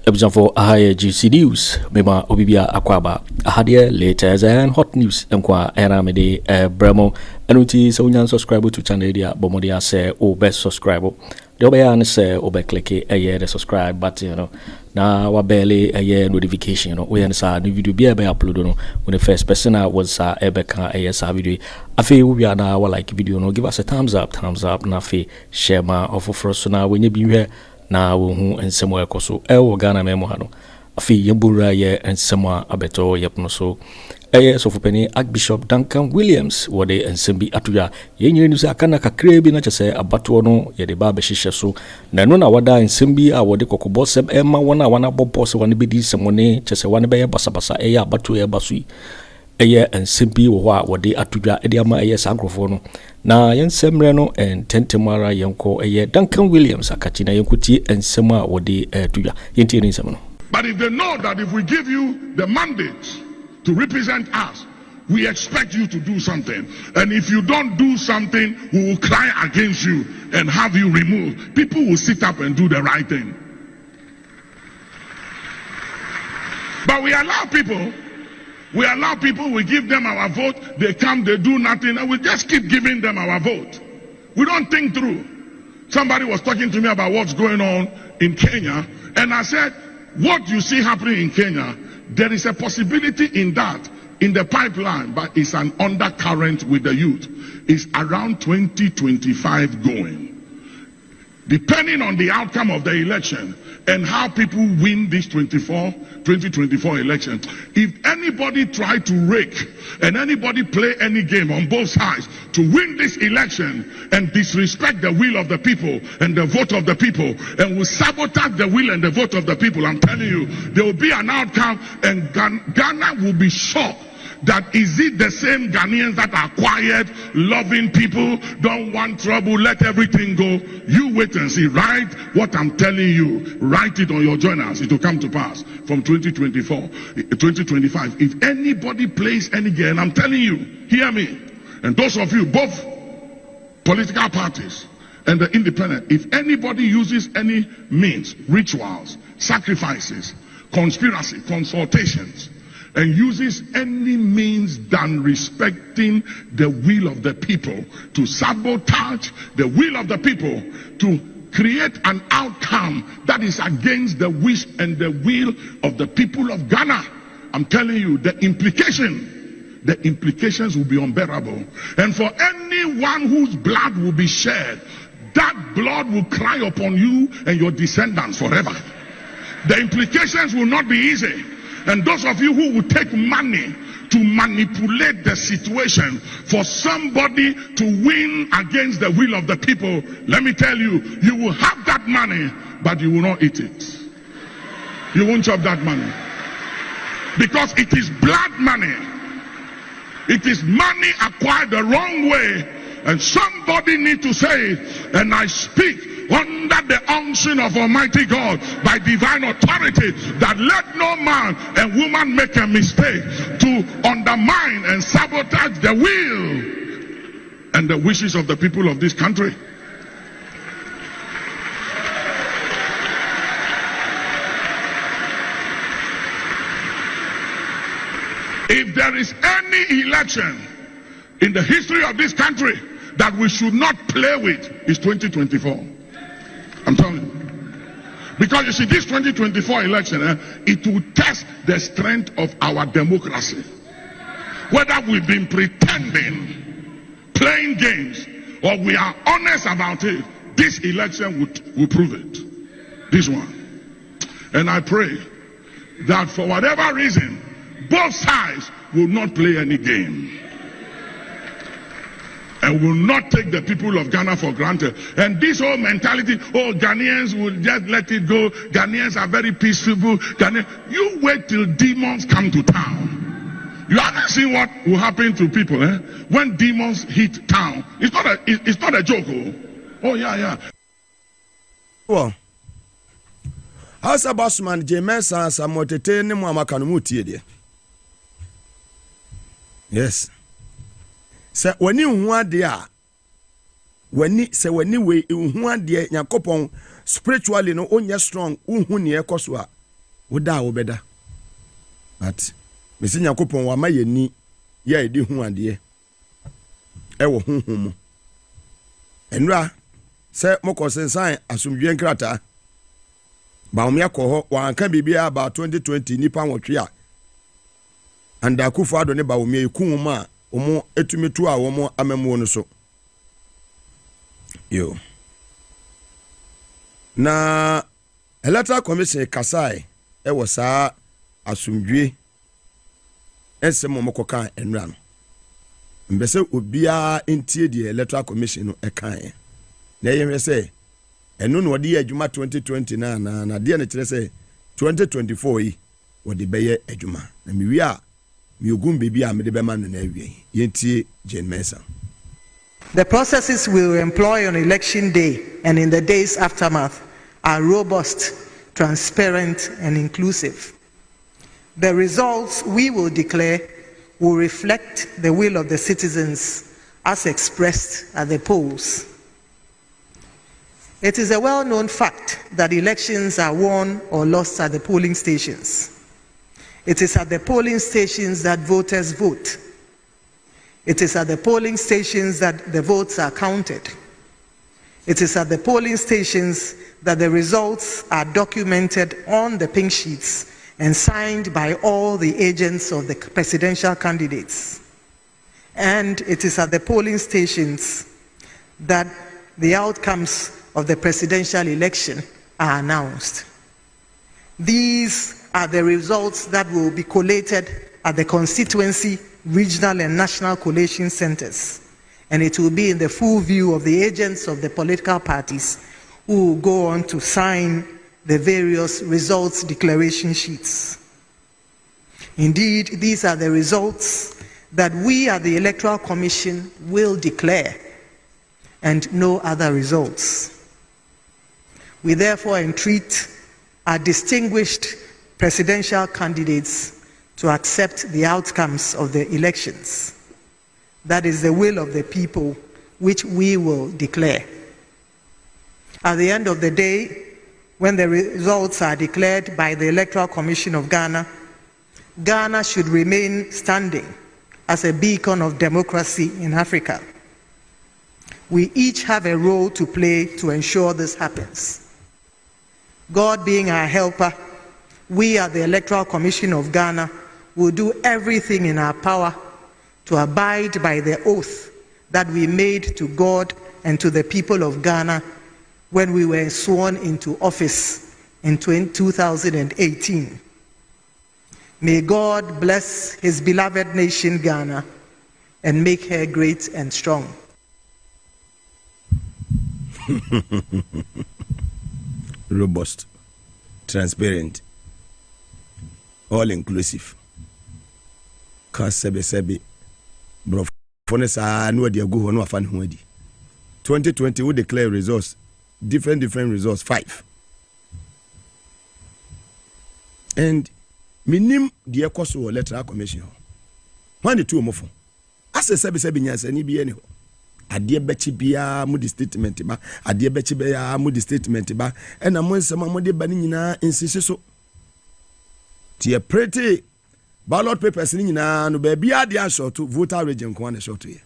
for higher GC News, Mema Obibia Akwaba, Ahadia, latest and hot news, Mkwa, Eramede, Bremo, Anuti, so you subscribe to channel, Bomodia say, oh, best subscribe. The Obeyan say, Obe click a year, the subscribe button, you know. Now, barely a year notification, you know. We understand new video be uploaded when the first person was Ebeka, a yes, video. I feel we are now like video, no, give us a thumbs up, Nafi, share my offer for us now when you be here. Na wo and somewhere koso ewo Ghana memo hano afi yebura ye and somewhere abeto yepno so so for penny Archbishop Duncan Williams wode ensembi atuya ye nyire ni se akana kakre bi na chese abato no ye de ba be hihye so na no na wada ensembi a wode kokobo sem ema wona wana bobo se wane bedi semone chese wane be ye basabasa ye abato ye basui eye ensembi wo a wode atuya e de ama eye sagrofo no na yensemre no en tentemara yenko eye Duncan Williams akachi na yenkuti ensema wode tuya yenti ni nsema no. But if they know that if we give you the mandate to represent us, we expect you to do something, and if you don't do something, we will cry against you and have you removed, people will sit up and do the right thing. But we allow people, we give them our vote, they come, they do nothing, and we just keep giving them our vote. We don't think through. Somebody was talking to me about what's going on in Kenya, and I said, what you see happening in Kenya, there is a possibility in that, in the pipeline, but it's an undercurrent with the youth. It's around 2025 going. Depending on the outcome of the election and how people win this 2024 election, if anybody try to rake and anybody play any game on both sides to win this election and disrespect the will of the people and the vote of the people and will sabotage the will and the vote of the people, I'm telling you, there will be an outcome, and Ghana will be shocked. That is it the same Ghanaians that are quiet, loving people, don't want trouble, let everything go? You wait and see. Write what I'm telling you. Write it on your journals. It will come to pass from 2025. If anybody plays any game, I'm telling you, hear me. And those of you, both political parties and the independent, if anybody uses any means, rituals, sacrifices, conspiracy, consultations, and uses any means than respecting the will of the people to sabotage the will of the people, to create an outcome that is against the wish and the will of the people of Ghana, I'm telling you, the implications will be unbearable. And for anyone whose blood will be shed, that blood will cry upon you and your descendants forever. The implications will not be easy. And those of you who will take money to manipulate the situation for somebody to win against the will of the people, let me tell you, you will have that money, but you will not eat it. You won't chop that money. Because it is blood money. It is money acquired the wrong way. And somebody need to say, and I speak under the unction of Almighty God by divine authority, that let no man and woman make a mistake to undermine and sabotage the will and the wishes of the people of this country. If there is any election in the history of this country that we should not play with, it's 2024. I'm telling you. Because you see, this 2024 election, it will test the strength of our democracy. Whether we've been pretending, playing games, or we are honest about it, this election will prove it. This one. And I pray that for whatever reason, both sides will not play any game. And will not take the people of Ghana for granted. And this whole mentality, oh, Ghanaians will just let it go. Ghanaians are very peaceful. You wait till demons come to town. You haven't seen what will happen to people when demons hit town. It's not a joke. Oh yeah. Well, how's a bossman Jemensa Samotete Muamakanamuti? Yes. Say when you want there, when we Yakopong spiritually no onya strong, unhunia koswa, woda wobeda but mesi Nyankopɔn wa ma yeni ya edi hu ade ewo honhom mu enra se mokosensan asomdwe nkrata Bawumia koho wanka bibia ba 2020 nipa nwotwe a and Akufo Addo ne Bawumia ikunuma omo etumitu a womo amamu no so yo na electoral commission kasai ewo saa asomdwe ensemo mokoka enra no mbese obia entie die electoral commission no ekan na yehwe se enu no de adwuma 2020 na de na kire se 2024 yi wode beye adwuma na mi wi a mi ogum bebi a me de be ma no na awie yentie Jane Mesa. The processes we will employ on election day and in the days aftermath are robust, transparent, and inclusive. The results we will declare will reflect the will of the citizens as expressed at the polls. It is a well-known fact that elections are won or lost at the polling stations. It is at the polling stations that voters vote. It is at the polling stations that the votes are counted. It is at the polling stations that the results are documented on the pink sheets and signed by all the agents of the presidential candidates. And it is at the polling stations that the outcomes of the presidential election are announced. These are the results that will be collated at the constituency, regional and national collation centers, and it will be in the full view of the agents of the political parties who will go on to sign the various results declaration sheets. Indeed, these are the results that we at the Electoral Commission will declare, and no other results. We therefore entreat our distinguished presidential candidates to accept the outcomes of the elections. That is the will of the people, which we will declare. At the end of the day, when the results are declared by the Electoral Commission of Ghana, Ghana should remain standing as a beacon of democracy in Africa. We each have a role to play to ensure this happens. God being our helper, we at the Electoral Commission of Ghana will do everything in our power to abide by the oath that we made to God and to the people of Ghana when we were sworn into office in 2018. May God bless his beloved nation Ghana and make her great and strong. Robust, transparent, all inclusive. Kasebe bro fonesa no dia go no afan ho adi. 2020 we declare results, different results 5. And minim the ekoso electoral commission. When the two omofo. Ase sebe nyansa ni bi ene ho. Ade bechi bia mu di statement ba, ade bechi bia mu di statement ba, ena mo nsema mo de ba ni nyina insisi so. Tie pretty ballot papers ni nyina no ba bia de short voter region ko na short ye.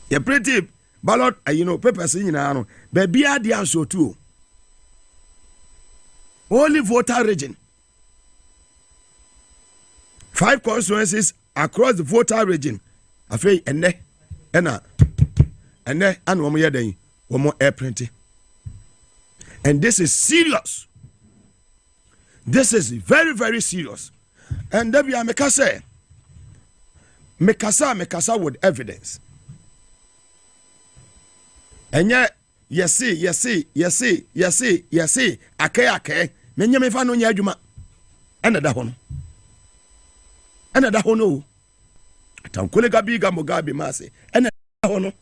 Ye pretty ballot papers ni nyina no ba bia de short o. Only voter region. 5 constituencies across the voter region. Afei ene and womo yeden womo air printing. And this is serious. This is very, very serious. And there be a mekasa with evidence. And yet, yes, ake. Menye me fa no nya adwuma. Another hono. Atankole gabby gabby mase. Another hono.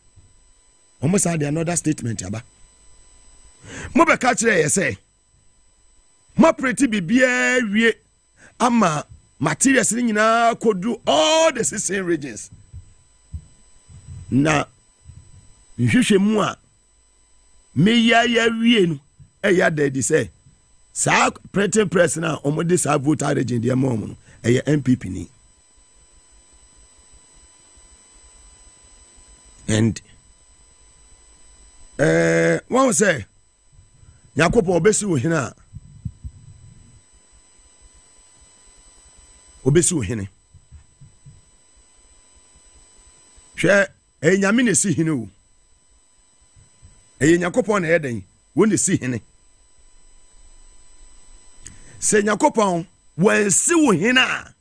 Almost had another statement yaba. Mo be ka kire ye say. Mo pretty bibia wie ama materials ni nyina kodu all the 16 regions. Na nhwehwe mu a me ya wie no ya daddy say sa printing press na omo de sa voter region de mom no MPP ni and one say Nyankopon obesi wo hina obesi wo hene hwe nyame ne si hene o Nyankopon na yeden wo ne si hene se Nyankopon wo si wo hene a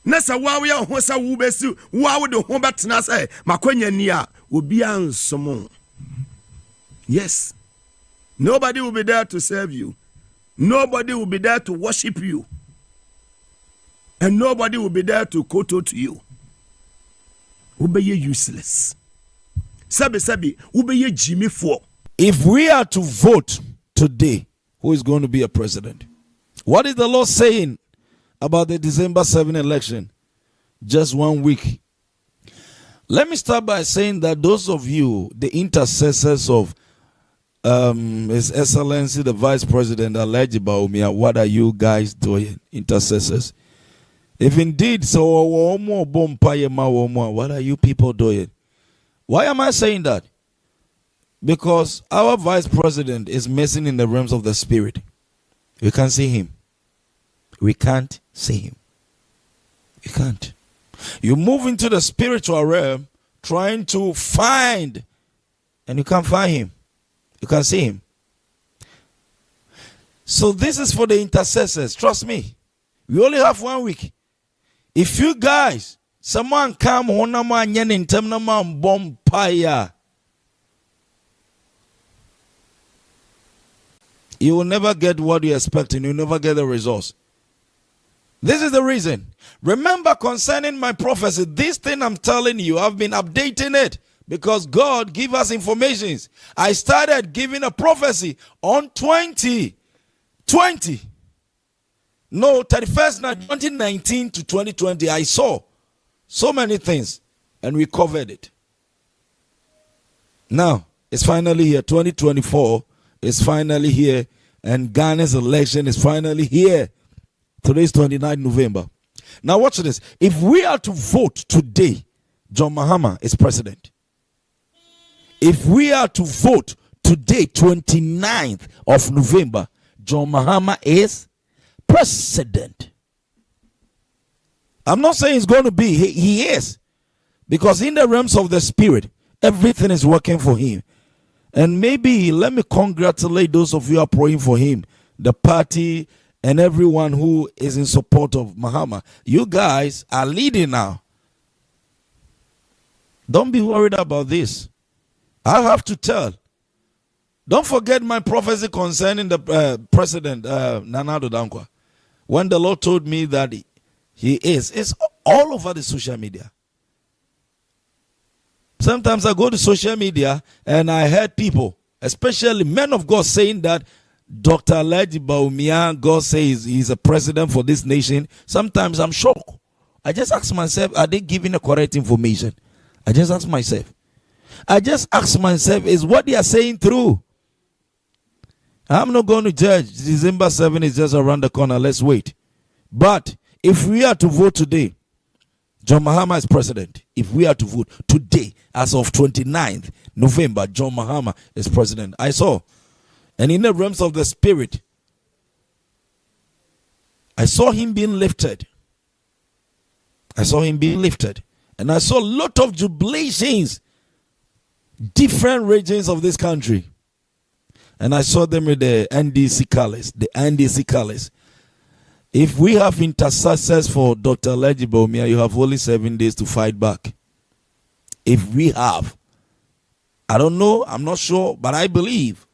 na sa wawo ya ho sa wo besi wawo de ho betena say makwanya ni a obi ansomo. Yes, nobody will be there to serve you, nobody will be there to worship you, and nobody will be there to kowtow to you. Obey useless. Sabi obey Jimmy for. If we are to vote today, who is going to be a president? What is the Lord saying about the December 7 election? Just 1 week. Let me start by saying that those of you, the intercessors of His Excellency the Vice President Alhaji Bawumia, what are you guys doing, intercessors? If indeed so, what are you people doing? Why am I saying that? Because our Vice President is missing in the realms of the spirit. We can't see him. We can't see him. You can't. You move into the spiritual realm trying to find, and you can't find him. You can't see him. So this is for the intercessors. Trust me. We only have 1 week. If you guys, someone come honama nyen in temnama bompaya, you will never get what you expect and you'll never get the results. This is the reason. Remember, concerning my prophecy, this thing I'm telling you, I've been updating it because God give us informations. I started giving a prophecy on 31st 2019 to 2020. I saw so many things and we covered it. Now, it's finally here. 2024 is finally here and Ghana's election is finally here. Today is 29 November. Now watch this. If we are to vote today, John Mahama is president. If we are to vote today, 29th of November, John Mahama is president. I'm not saying it's going to be. He is. Because in the realms of the spirit, everything is working for him. And maybe let me congratulate those of you who are praying for him, the party, and everyone who is in support of Mahama. You guys are leading now. Don't be worried about this. I have to tell. Don't forget my prophecy concerning the president, Nana Addo Dankwa. When the Lord told me that he is, it's all over the social media. Sometimes I go to social media and I heard people, especially men of God, saying that Dr. Alhaji Bawumia, God says he's a president for this nation. Sometimes I'm shocked. I just ask myself, are they giving the correct information? I just ask myself, is what they are saying true? I'm not going to judge. December 7 is just around the corner. Let's wait. But if we are to vote today, John Mahama is president. If we are to vote today, as of 29th November, John Mahama is president. I saw. And in the realms of the spirit, I saw him being lifted. And I saw a lot of jubilations, different regions of this country. And I saw them with the NDC colors. If we have intercessors for Dr. Alhaji Bawumia, you have only 7 days to fight back. If we have, I don't know, I'm not sure, but I believe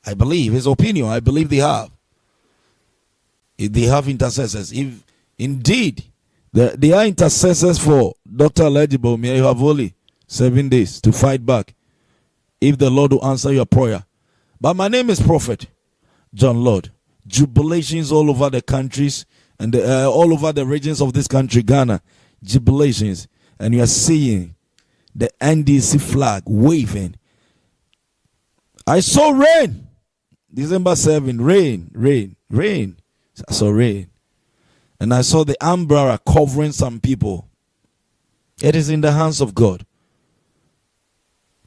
his opinion. I believe they have. If they have intercessors, if indeed they are intercessors for Dr. Alhaji Bawumia, you have only 7 days to fight back. If the Lord will answer your prayer. But my name is Prophet John Lord. Jubilations all over the countries and all over the regions of this country, Ghana. Jubilations. And you are seeing the NDC flag waving. I saw rain. December 7, rain. I saw rain. And I saw the umbrella covering some people. It is in the hands of God.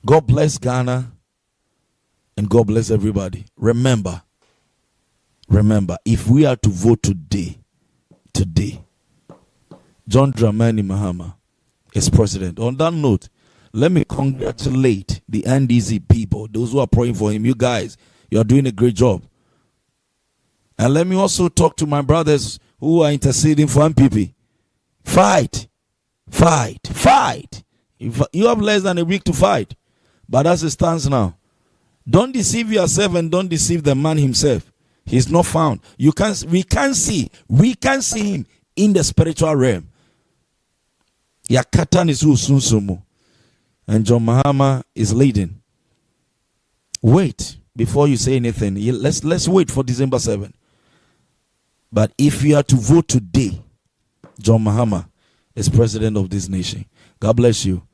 God bless Ghana and God bless everybody. Remember, if we are to vote today, John Dramani Mahama is president. On that note, let me congratulate the NDC people, those who are praying for him. You guys, you are doing a great job. And let me also talk to my brothers who are interceding for MPP. Fight. If you have less than a week to fight. But as it stands now, don't deceive yourself and don't deceive the man himself. He's not found. We can see him in the spiritual realm. Yakatan is Usunsumu. And John Mahama is leading. Wait before you say anything. Let's wait for December 7. But if you are to vote today, John Mahama is president of this nation. God bless you.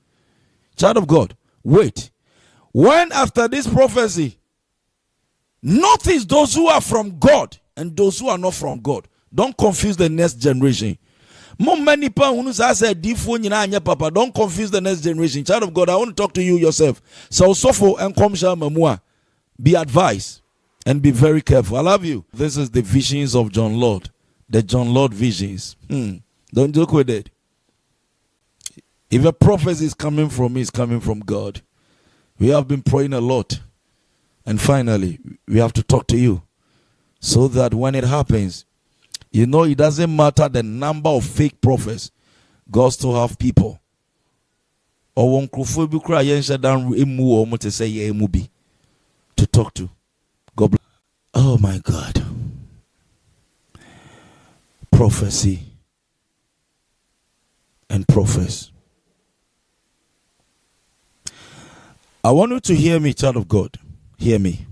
Child of God, wait. When after this prophecy, notice those who are from God and those who are not from God. Don't confuse the next generation. Don't confuse the next generation. Child of God, I want to talk to you yourself. So Sofo and Komsha Mamua, be advised and be very careful. I love you. This is the visions of John Lord. The John Lord visions. Don't joke with it. If a prophecy is coming from me, it's coming from God. We have been praying a lot. And finally, we have to talk to you. So that when it happens, you know, it doesn't matter the number of fake prophets. God still have people. Or one to talk to. God bless. Oh my God. Prophecy and prophets. I want you to hear me, child of God. Hear me.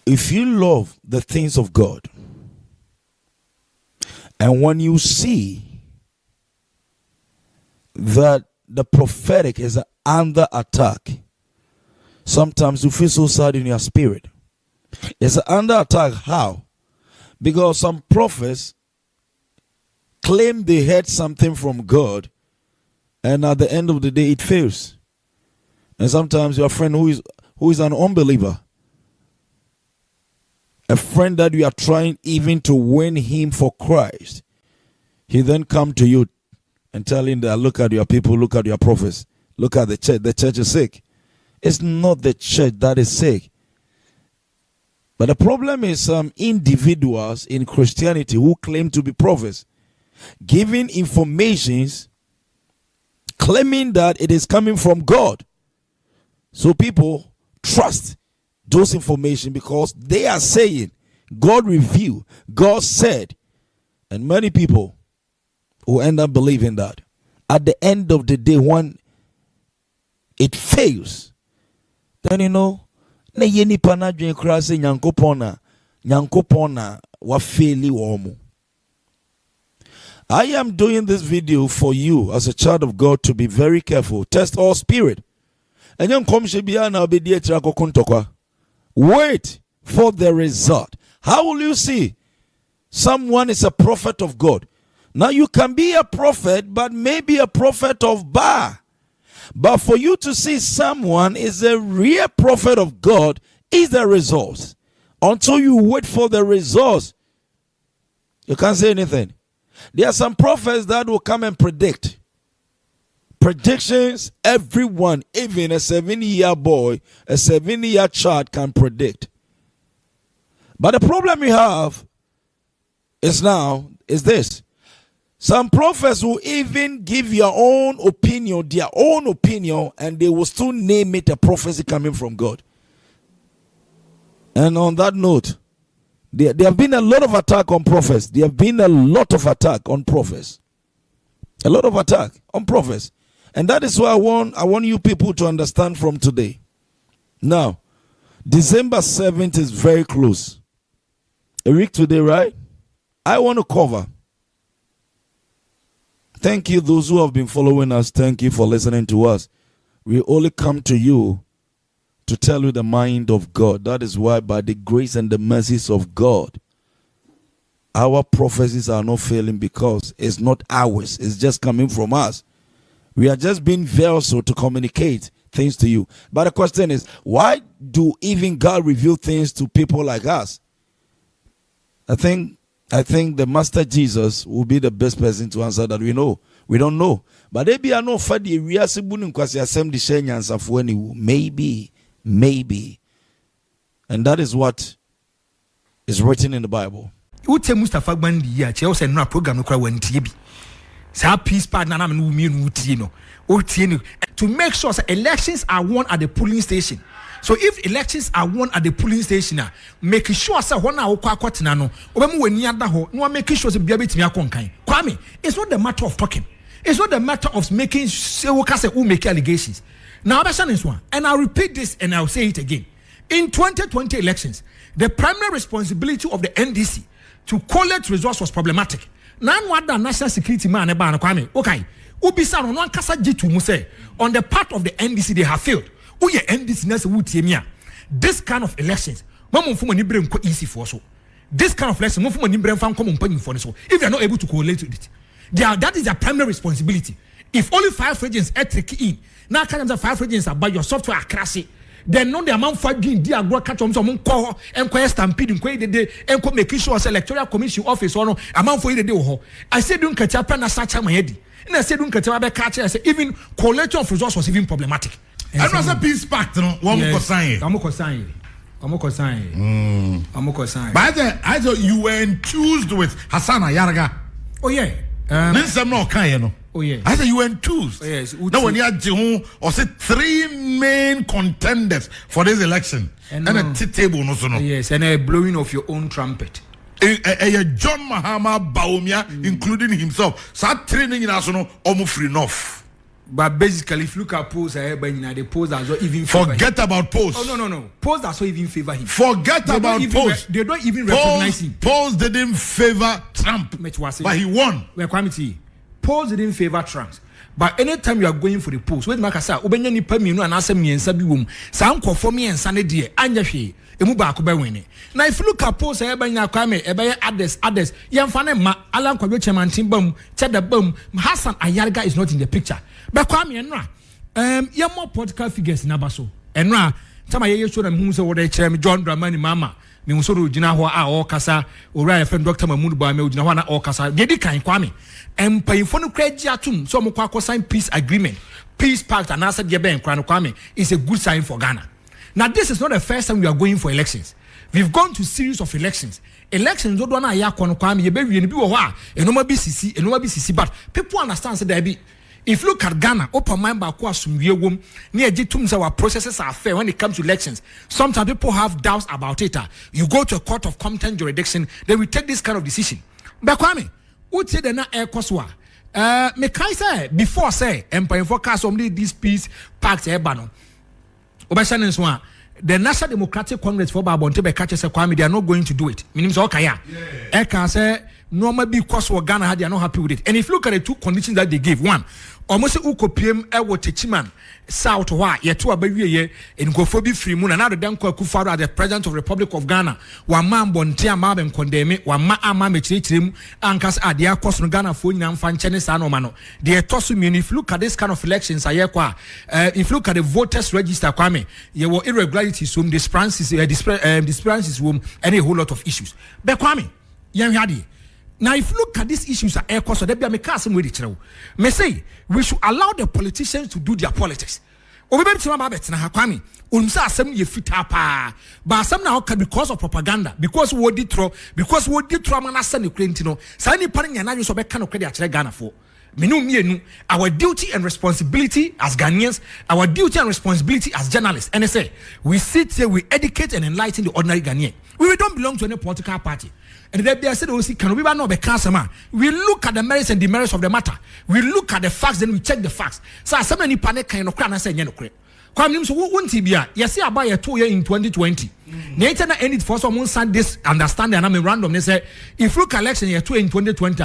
If you love the things of God, and when you see that the prophetic is under attack, sometimes you feel so sad in your spirit. It's under attack. How? Because some prophets claim they heard something from God, and at the end of the day it fails. And sometimes your friend who is an unbeliever, a friend that you are trying even to win him for Christ, he then come to you and tell him that look at your people, look at your prophets, look at the church is sick. It's not the church that is sick. But the problem is some individuals in Christianity who claim to be prophets, giving informations, claiming that it is coming from God. So people trust those information because they are saying God revealed, God said, and many people will end up believing that. At the end of the day, when it fails, then you know, na yeni pana dwen kra se nyankopon na wa faili wo mu. I am doing this video for you as a child of God to be very careful. Test all spirit. Wait for the result. How will you see someone is a prophet of God? Now you can be a prophet, but maybe a prophet of Baal. But for you to see someone is a real prophet of God is the results. Until you wait for the results, you can't say anything. There are some prophets that will come and predict. Predictions, everyone, even a 7-year boy, a 7-year child can predict. But the problem we have is this. Some prophets will even give their own opinion, and they will still name it a prophecy coming from God. And on that note, there have been a lot of attack on prophets. There have been a lot of attack on prophets. A lot of attack on prophets. And that is why I want you people to understand from today. Now, December 7th is very close. A week today, right? I want to cover. Thank you, those who have been following us. Thank you for listening to us. We only come to you to tell you the mind of God. That is why, by the grace and the mercies of God, our prophecies are not failing, because it's not ours. It's just coming from us. We are just being vessel to communicate things to you. But the question is, why do even God reveal things to people like us? I think the Master Jesus will be the best person to answer that. We don't know. But maybe I know for the maybe. And that is what is written in the Bible. Mustafa Bandi ya che no program no kwa wantie bi. Sa peace partner na me no utie no. To make sure that elections are won at the polling station. So if elections are won at the polling station, make sure say one na kwatena no obemu wani ada ho no make sure say bia betimi akonkan. Kwame, it's not the matter of talking. It's not the matter of making who make allegations. Now that's one. And I'll repeat this and I'll say it again. In 2020 elections, the primary responsibility of the NDC to collect results was problematic. Now what the national security man Kwame, okay. Ubisa no kasa jitu mu say on the part of the NDC they have failed. Uye NDC na se wutie this kind of elections mama mfumo ni brem ko easy for so. This kind of election mfumo ni brem fan come mpanyi for so. If they are not able to correlate with it, that is their primary responsibility. If only 5 regions are taken in, now can the 5 regions are by your software crassy. Then know the amount for doing the agro catch on some call and quest stampede and make sure as electoral commission office or no amount for the day. I said don't catch up and such a head. And I said don't catch up catch. I said even collection of results was even problematic. And was a peace pact, no one more sign. But I thought you were enthused with Hassan Ayarga. Oh yeah. Oh yeah. I said you were enthused. Oh, yes. Now when you had or say 3 main contenders for this election and a table no so no. Yes, and a blowing of your own trumpet. John Mahamadu Bawumia, including himself, start training in Asono almost free enough. But basically, if you look at polls, the polls that don't even forget about polls. Oh no. Polls that don't even favor him. Forget about polls. They don't even recognize him. Polls didn't favor Trump, but he won. Polls didn't favor Trump. But anytime you are going for the polls, wait, Makasa, Ubenya ni pemi no anase miensa bi wom. Sa anko for miensa ne de anya hwe. Emu ba ko be win. Now if you look at polls ebenya kwame ebeye others yemfa ne ma Alan Kojo Kyeremanteng bam, Cheda bam, Hassan Ayarga is not in the picture. But kwame enra ye more political figures na baso. Enra tama ye show them hu se wo de kyerem John Dramani Mama. Me nso do gina ho a o kasa ora friend Dr. Mahamadu Bawumia gina ho na o kasa. Ye di kan kwame. Empayifo no kraji atum so mo kwa sign peace agreement, peace pact, and answer the ben kwame is a good sign for Ghana. Now this is not the first time we are going for elections. We've gone to series of elections. Elections do na ya kwano kwame ye be wie ni bi wo ho a enoma bi sisi but people understand say there be. If you look at Ghana, open mind back wom near Jitum our processes are fair when it comes to elections. Sometimes people have doubts about it. You go to a court of competent jurisdiction, they will take this kind of decision. But kwame would say the na air koswa. Me kai say before say empire forecast only this peace pact ebano. Obashanen so the National Democratic Congress for Babonte be catch say kwame they are not going to do it. Meaning so okay ya. E can say normal because Ghana they are not happy with it. And if you look at the 2 conditions that they gave, one, almost ukopiem ewo techiman south wa yeto abawie ye enkofobi free mu na na de Akufo Addo the president of Republic of Ghana wa man bonte ama ben condemn wa ma ama mechirechirem ankas ade akos no Ghana fo nyina mfa nche sa no ma no de tosu me if you look at this kind of elections ayekwa if you look at the voters register kwame ye were irregularities some discrepancies and a whole lot of issues be kwame yan hade. Now, if you look at these issues at air cost, may say we should allow the politicians to do their politics. But some now because of propaganda, because we did throw, man send Ukraine, Sani Paring and I use of kind of credit Ghana for. Our duty and responsibility as Ghanaians, our duty and responsibility as journalists, and I say we sit here, we educate and enlighten the ordinary Ghanaian. We don't belong to any political party. And then they said, can we not be cancer? We look at the merits and demerits of the matter. We look at the facts, then we check the facts. So some many panic kind of crown and say, Kwame so won't be yes, I buy a 2 year in 2020. Nature na end it for someone send this understanding and I'm random. They say if you look election year 2 in 2020,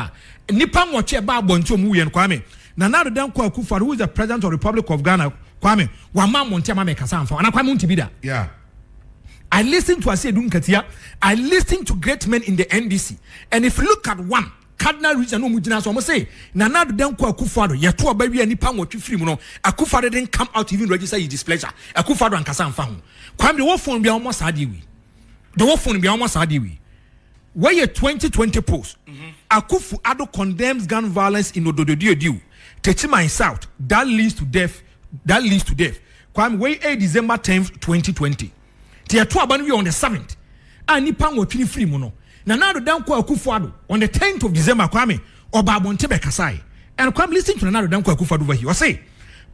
Nipan watch about bonto mu yen Kwame. Nana Addo Dankwa Akufo, who is the president of the Republic of Ghana, Kwame, Wama Montiama Mekasanfa, and Kwame Untibida. Yeah. I listened to Ase Duncan. I listened to great men in the NDC. And if you look at one, Cardinal Region no Mujina, so I must say, Nana Addo Dankwa Akufo Addo, Yatua baby and Nipan what you free, Akufo Addo didn't come out to even register his displeasure. Akufo Addo and Kasanfa. Kwame, the war phone be almost adiwi. The war phone be almost adiwi. Where your 2020 post, Akufo Addo condemns gun violence in Odododio, Techima in South, that leads to death. Kwame, where December 10th, 2020. Tiatu abanu on the 7th. Nipa wo free mu no. Nana Addo Dankwa Akufo Addo on the 10th of December Kwame Oba Bontebe Kasai. And Kwame, listen to Nana Addo Dankwa Akufo Addo over here. I say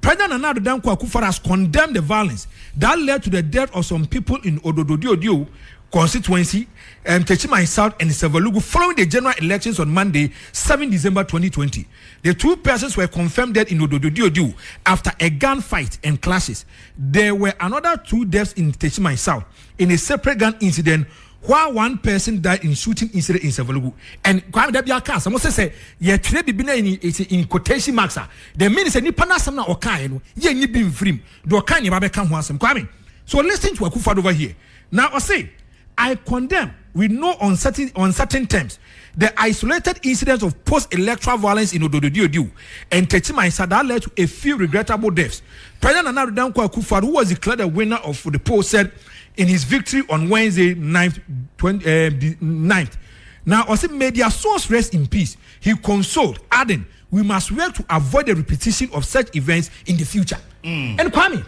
President Nana Addo Dankwa Akufo Addo has condemned the violence that led to the death of some people in Odododio constituency, Techima South and Sevalugu following the general elections on Monday, 7 December 2020. The 2 persons were confirmed dead in Odododio after a gunfight and clashes. There were another 2 deaths in Techima South in a separate gun incident, while 1 person died in shooting incident in Sevalugu. And Kwame Dabiaka, someone say, "Ye trade be in quotation marks." The means any panasam na okai no, ye ni been free. Do okai ni babe kan ho asem Kwame. So listen to Akufo Addo over here. Now I say, I condemn, with no uncertain terms, the isolated incidents of post-electoral violence in Odododio and Techima South that led to a few regrettable deaths. President Nana Addo Dankwa Akufo Addo, who was declared the winner of the poll, said in his victory on Wednesday 9th. Now, also may their source rest in peace. He consoled, adding, "We must work to avoid the repetition of such events in the future." And Kwame,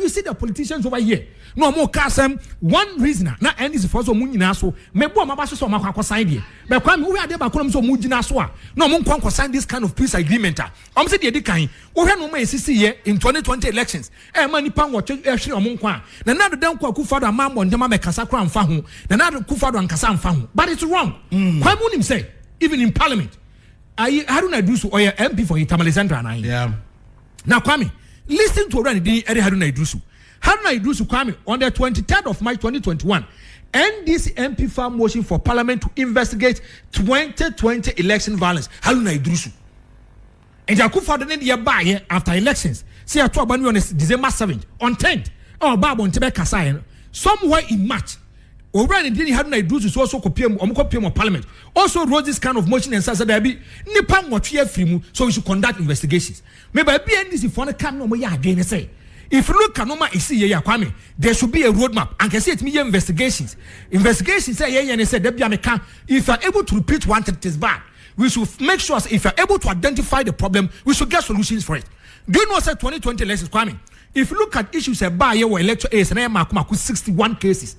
you see the politicians over here. No more casem. One reason na end is for so munyina so. Mebo ma ba so ma kwa sign there. But Kwame, we are there ba kono so mujina so a. No mo kwa sign this kind of peace agreement. Am say dey kan. Wo hwe no ma esisi here in 2020 elections. Ma nipa nwotwe ehwere omo nkwa. Na Addo Dankwa Akufo Addo amambo ndema me kasa kra mfa ho. Na Akufo Addo ankasa mfa ho. But it's wrong. Kwame unim say even in parliament. Haruna Idrisu or MP for Tamale Central na. Yeah. Now Kwame, listen to Wárning Haruna Idrisu. Haruna Idrisu Kwame on the 23rd of March 2021, NDC MP filed motion for Parliament to investigate 2020 election violence. Haruna Idrisu. And Akufo Addo the year after elections. See Ato Forson on December 7th, on 10th. Oh, Baba on Tebe Kasai. Somewhere in March. Wárning Haruna Idrisu also copy Parliament. Also wrote this kind of motion and said there be nipa nwotwe free mu, so we should conduct investigations. Maybe NDC for the come no more again say. If you look at normal Kwame, there should be a roadmap. And can see it me investigations. Investigations say and say if you are able to repeat one thing, it is bad. We should make sure if you are able to identify the problem, we should get solutions for it. Do you know say 2020 elections Kwame? If you look at issues about your electoral age and I 61 cases.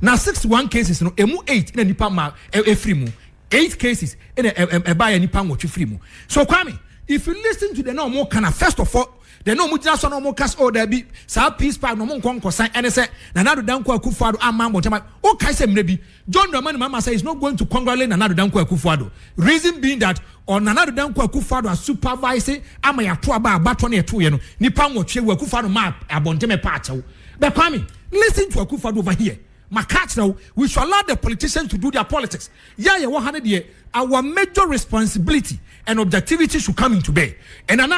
Now 61 cases no emu 8 in a nipa ma free mu. 8 cases in a buy a nipa watch free mu. So Kwame, if you listen to the no more kind of first of all, the no mujina so no more cast or there be sa peace park no more kon sign and say Nana Addo Dankwa Akufo Addo amambo tema o kai say mrebi John Dramani Mama say is not going to congratulate Nana Addo Dankwa Akufo Addo. Reason being that on Nana Addo Dankwa Akufo Addo as supervisor ama ya to aba abato na eto ye no nipa nwotwe we Akufo Addo map abonteme pa achew. But Kwame, listen to Akufo Addo over here. My catch now, we should allow the politicians to do their politics. Yeah, 100 years. Our major responsibility and objectivity should come into bear. And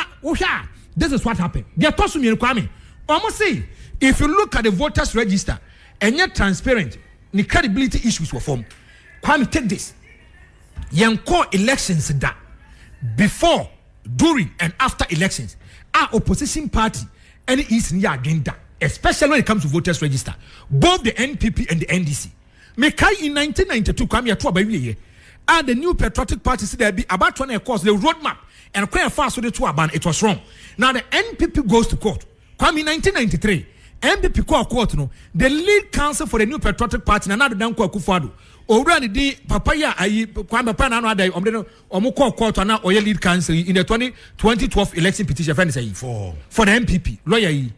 this is what happened. They are tossing me Kwame. Almost say, if you look at the voters register and yet transparent, the credibility issues were formed. Kwame, take this. Yanko elections that before, during, and after elections, our opposition party any is in your agenda. Especially when it comes to voters register, both the NPP and the NDC. Mekai in 1992, Kwame Ato Forson, and the new patriotic party said there be about 20 course the roadmap and quite fast with the two ban. It was wrong. Now the NPP goes to court. Kwame in 1993, NPP call court no. The lead counsel for the new patriotic party, Nana Addo Dankwa Akufo Addo. Already the papaya Kwame Papa na no adai omo call court na oye lead counsel in the 2012 election petition for the NPP lawyer.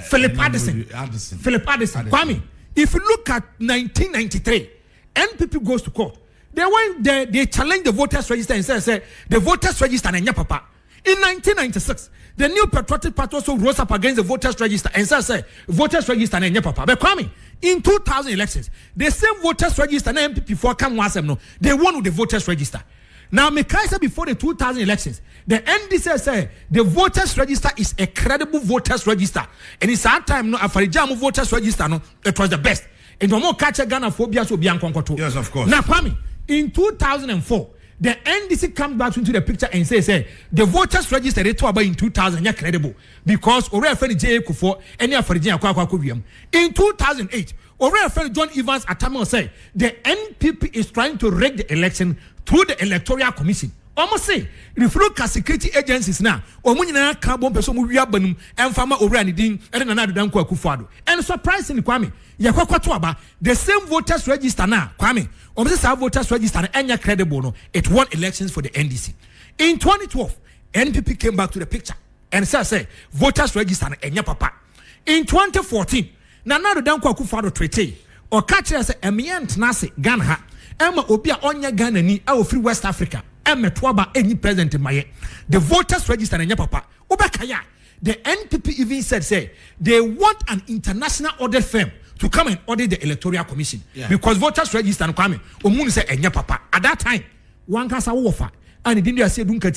Philip Addison. Kwame, if you look at 1993, NPP goes to court. They challenge the voters register and say the voters register and papa. In 1996, the new patriotic party also rose up against the voters register and said voters register and papa. But Kwame, in 2000 elections, the same voters register and NPP for come once no, they won with the voters register. Now, me say before the 2000 elections, the NDC say the voters register is a credible voters register, and it's our time no Afarijamu voters register no it was the best. And no more catch a Ghana phobia so be unconquered. Yes, of course. Now, Kwame, in 2004. The NDC comes back into the picture and says, the voters registered it in 2000, yeah, credible. Because Ore Friend J. Kufo, any of Virginia Kwaku. In 2008, Ore Friend John Evans Atamo say the NPP is trying to rig the election through the Electoral Commission. Almost say, if you look at security agencies now, Omunina carbon person we are banum and farmer Oranidin and another than Akufo Addo. And surprisingly, Kwame, Yakwatuaba, the same voters register now, Kwame, our voters register and credible no, it won elections for the NDC. In 2012, NPP came back to the picture and said, voters register and papa. In 2014, now the Danko Akufo Addo treaty or catch us a mient nasi Ghana, Emma Obia Onya Ghana ni our free West Africa. Any president in my the voters register and papa. Obakaya. The NPP even said, they want an international audit firm to come and audit the Electoral Commission. Yeah. Because voters register and come Omun say enya papa. At that time, one kasa wofa. And it didn't say Duncan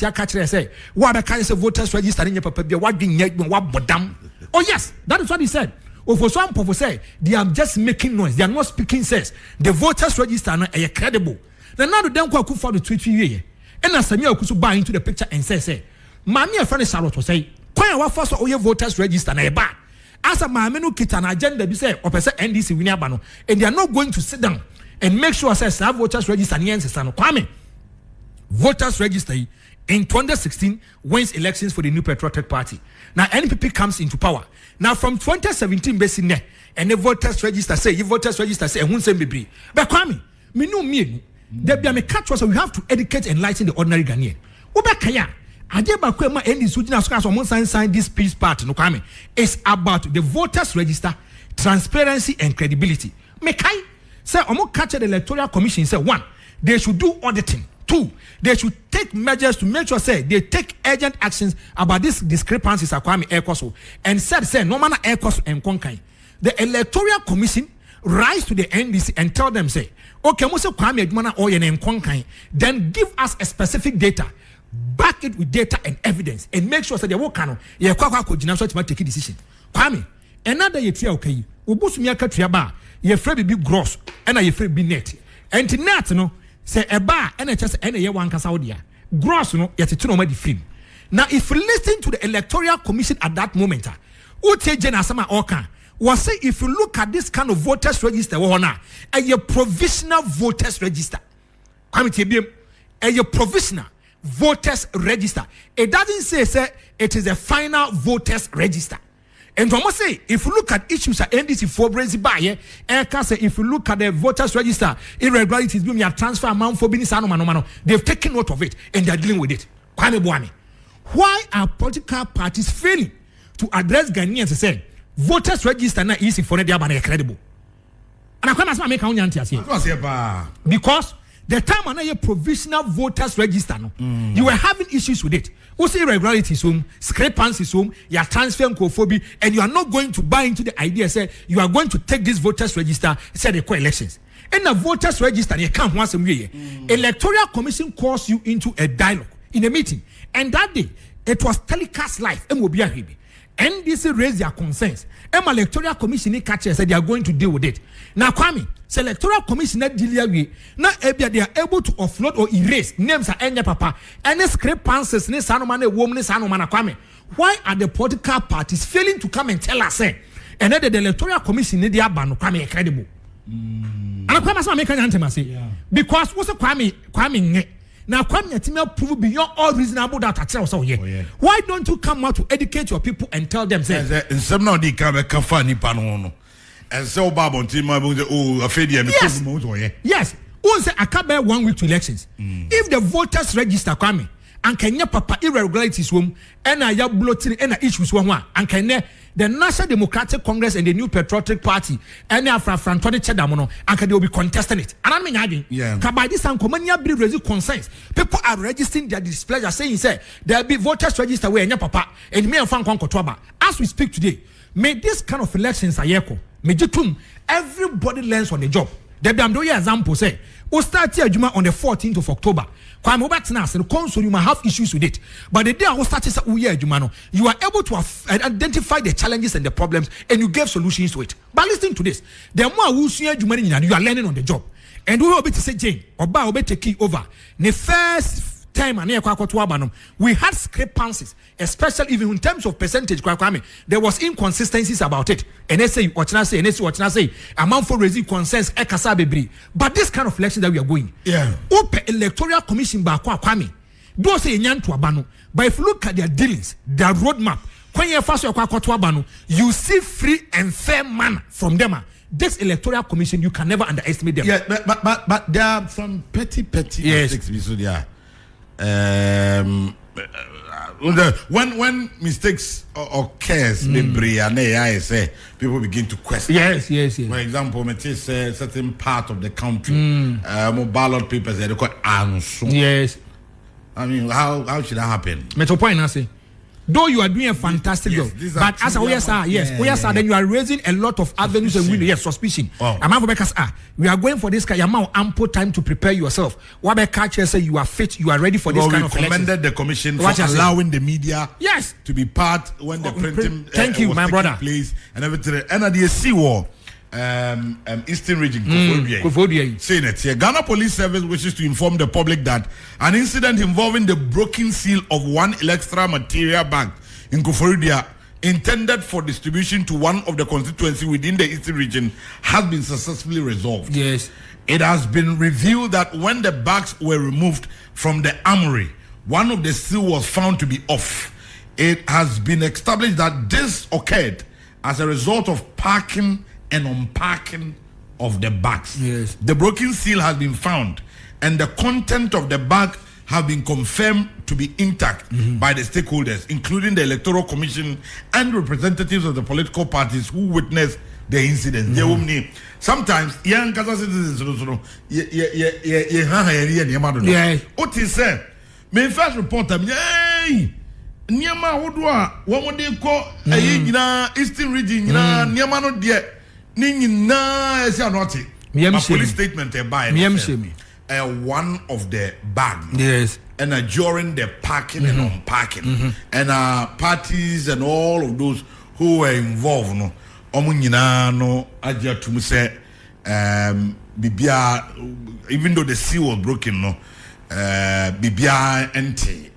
say, what the kind of voters register in your papa be what being what bodam. Oh yes, that is what he said. Or for some people say they are just making noise, they are not speaking sense. The voters register are credible. Then now the Danko Akufo Addo tweet. And as Sammy Owusu buy into the picture and say, Mammy a friend Charlotte was say, Quite our first all your voters register na eba. As a mamenu kit an agenda be say, or person NDC winabano, and they are not going to sit down and make sure says voters register Niense Sano Kwame. Voters register in 2016 wins elections for the New Patriotic Party. Now NPP comes into power. Now from 2017 basically, and the voters register say, you voters register say, and won't say me. But Kwame, me no me. There be a catch so we have to educate and enlighten the ordinary Ghanaian. Ubekaya, Adeba Kwema and is Sujina Scars on one sign this peace part no Kwame. It's about the voters register, transparency and credibility. Mekai say Omo catch the Electoral Commission say 1, they should do auditing. 2, they should take measures to make sure say they take urgent actions about these discrepancies at Kwame Ekoso and said say no man Ekoso and Konkai. The Electoral Commission rise to the NDC and tell them say okay, Mose Kwame Admana Oyen and Konkai, then give us a specific data, back it with data and evidence, and make sure that they will can ye Kwaku Annan take a decision. Kwame, another ye tria okay, Ubusumia Katriaba, ye free be gross, and ye free be net. And net no say a bar and just any year one Casaudia. Gross no yet to know film. Now if you listen to the Electoral Commission at that moment, Uche Jena Sama Oka. Was say if you look at this kind of voters register, a provisional voters register. A provisional voters register. It doesn't say it is a final voters register. And almost say if you look at issues at NDC for Brazil by if you look at the voters register, irregularities being a transfer amount for Binisano, they've taken note of it and they're dealing with it. Why are political parties failing to address Ghanaians to say voters register na easy for them to credible? And I can't make because the time when you provisional voters register, you were having issues with it. Also irregularities, discrepancies, you are transferring cophobia, and you are not going to buy into the idea. Say you are going to take this voters register, say the elections. And the voters register, you can't once a year. Electoral Commission calls you into a dialogue in a meeting, and that day it was telecast live. NDC raised their concerns. Electoral Commission catches said they are going to deal with it. Now, Kwame, Electoral Commission deal with now they are able to offload or erase names are enya papa. Any discrepancies ne sanomane woman sanomana Kwame. Why are the political parties failing to come and tell us and then the Electoral Commission they are ban Kwame credible? And Kwame say make an answer say because what's Kwame now, Kwame prove beyond all reasonable doubt. Why don't you come out to educate your people and tell them? Say, some now they come panono, and so Babon Tima oh Afenyo. Yes, who say I can't bear 1 week to elections. If the voters register Kwame and Kenya papa irregularities and I have bloating and issues one and Kenya the National Democratic Congress and the New Patriotic Party and from 20 Chedamono and they will be contesting it. And I mean by this time Komania be raising concerns. People are registering their displeasure saying say there be voters register where papa and me and Fan Konkotoba. As we speak today, may this kind of elections ayeko. May everybody learns on the job. The example say We start here Juma on the 14th of October. Kwame Obatina and console you might have issues with it. But the day I was starting Juma, you are able to identify the challenges and the problems and you gave solutions to it. But listen to this. The more you are learning on the job. And we will be to say Jane or Obe taking over. The first time we had discrepancies, especially even in terms of percentage. There was inconsistencies about it. And they say what I say, and they say amount for raising concerns. But this kind of election that we are going, open electoral commission by Kwame. Don't say nyan to abano. But if you look at their dealings, their roadmap, when you first you see free and fair manner from them. This electoral commission, you can never underestimate them. Yeah, but there are some petty mistakes. So yeah. When mistakes occurs, I say people begin to question. Yes. For example, certain part of the country, ballot papers they call Owusu. Yes. I mean, how should that happen? Metropolitan say. Though you are doing a fantastic job, but as we are then you are raising a lot of avenues and windows. Yes, suspicion. We are going for this kind of ample time to prepare yourself. What the catcher say you are fit, you are ready for this kind of election. We commended the commission for allowing the media to be part when the printing thank you, my brother. Place and everything. And at the sea war. Eastern region saying it here. Ghana Police Service wishes to inform the public that an incident involving the broken seal of one electoral material bag in Koforidua intended for distribution to one of the constituency within the Eastern region has been successfully resolved. Yes. It has been revealed that when the bags were removed from the armory, one of the seal was found to be off. It has been established that this occurred as a result of packing and unpacking of the bags. Yes. The broken seal has been found and the content of the bag have been confirmed to be intact by the stakeholders, including the Electoral Commission and representatives of the political parties who witnessed the incident. Sometimes young citizens what he said, my first report Nyama Wodwa, what they call a Eastern region, Nyama no dear. My police statement one of the bags. Yes. And during the packing and unpacking. And parties and all of those who were involved, no, no, say, even though the seal was broken, no, Bibia empty.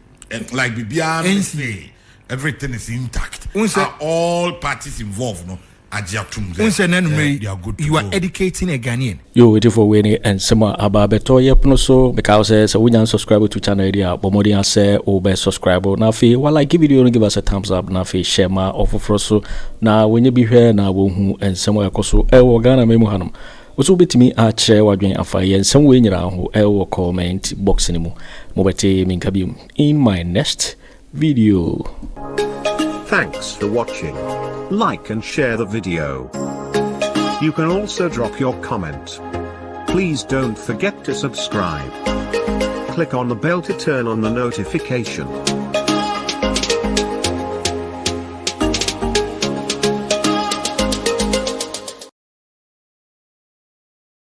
Like Bibia everything is intact. All parties involved, no. You are educating a Ghanaian. You waiting for winning and some ababeto yepno so because so we can subscribe to channel area bomodi ase or be subscribe na fe while I give video give us a thumbs up na fe share ma Ato Forson na when you be here na wo hu and some akoso e wo Ghana memu hanum oso betimi a chere wadwen afa yen some we nyira ho e wo comment box ni mu mo beti minka bi in my next video. Thanks for watching. Like and share the video. You can also drop your comment. Please don't forget to subscribe. Click on the bell to turn on the notification.